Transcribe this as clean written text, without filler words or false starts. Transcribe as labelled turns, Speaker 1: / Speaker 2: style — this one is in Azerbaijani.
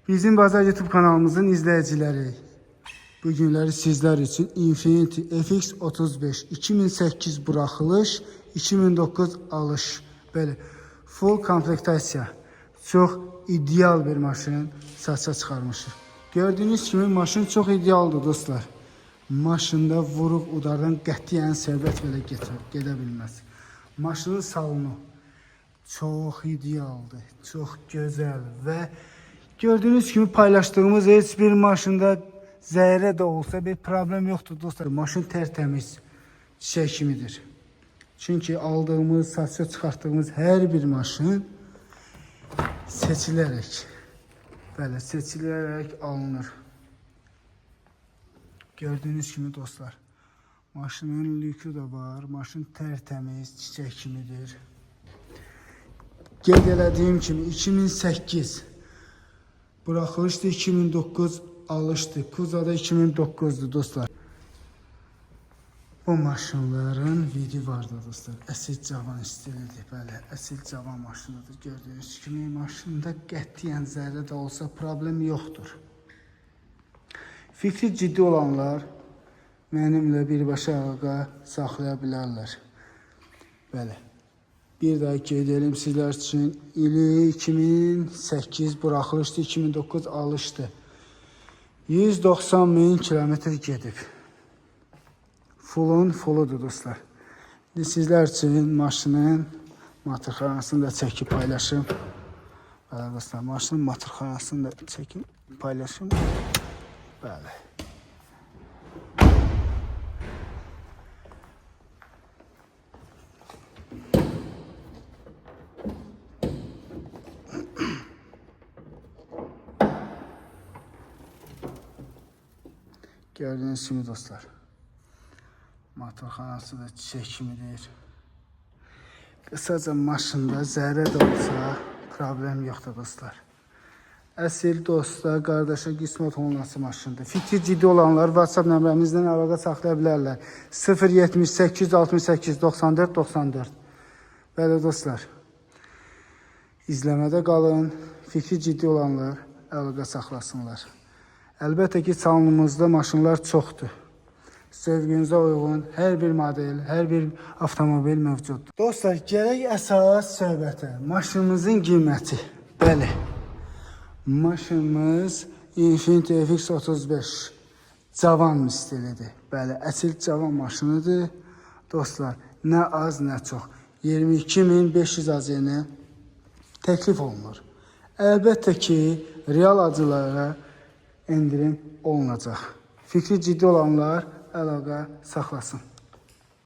Speaker 1: Bizim Bazar YouTube kanalımızın izleyicileri, bugünləri sizler için Infiniti FX35 2008 buraxılış, 2009 alış. Böyle full komplektasiya. Çox ideal bir maşın satışa çıxarmışıq. Gördüğünüz kimi maşın çox idealdır dostlar. Maşında vuruq udardan qətiyyən sərvət belə gedə bilməz. Maşının salonu çox idealdır, çox gözəl və gördüğünüz kimi paylaştığımız heç bir maşında zərrə də olsa bir problem yoxdur dostlar. Maşın tərtəmiz, çiçək kimidir. Çünki aldığımız, satışa çıxartdığımız hər bir maşın seçilərək alınır. Gördüğünüz kimi dostlar, maşının lükü də var, maşın tərtəmiz, çiçək kimidir. Qeyd elədiyim kimi 2008 buraxılışdı, 2009 alışdı. Kuzada 2009'du dostlar. Bu maşınların vidi vardı dostlar. Əsil cavan istilidir. Bəli, əsil cavan maşınıdır. Gördüğünüz kimi maşında qətiyyən zərrə də olsa problem yoxdur. Fikri ciddi olanlar mənimlə birbaşa əlaqə saxlaya bilərlər. Bəli. Bir daha qeyd edelim sizler için. İli 2008 buraxılışdı, 2009 alışdı. 190.000 kilometr gedib. Fulludur dostlar. Sizler için maşının matırxanasını da çəkib paylaşım. Bəli dostlar, maşının matırxanasını da çəkib paylaşım. Bəli. Gördüğünüz kimi dostlar, matırxanası da çiçək kimidir. Qısaca maşında zərrə də olsa problem yoxdur dostlar. Əsil dosta, qardaşa qismət olunası maşındır. Fikri ciddi olanlar WhatsApp nömrəmizdən əlaqə saxlaya bilərlər. 078 68 94 94. Bəli dostlar, izləmədə qalın. Fikri ciddi olanlar əlaqə saxlasınlar. Əlbəttə ki, salonumuzda maşınlar çoxdur. Zövqünüzə uyğun hər bir model, hər bir avtomobil mövcuddur. Dostlar, gələk əsas söhbətə. Maşınımızın qiyməti. Bəli. Maşınımız Infiniti FX35 cavan mistilidir. Bəli, əsil cavan maşınıdır. Dostlar, nə az, nə çox. 22.500 AZN təklif olunur. Əlbəttə ki, real acılara indirim olunacaq. Fikri ciddi olanlar əlaqə saxlasın.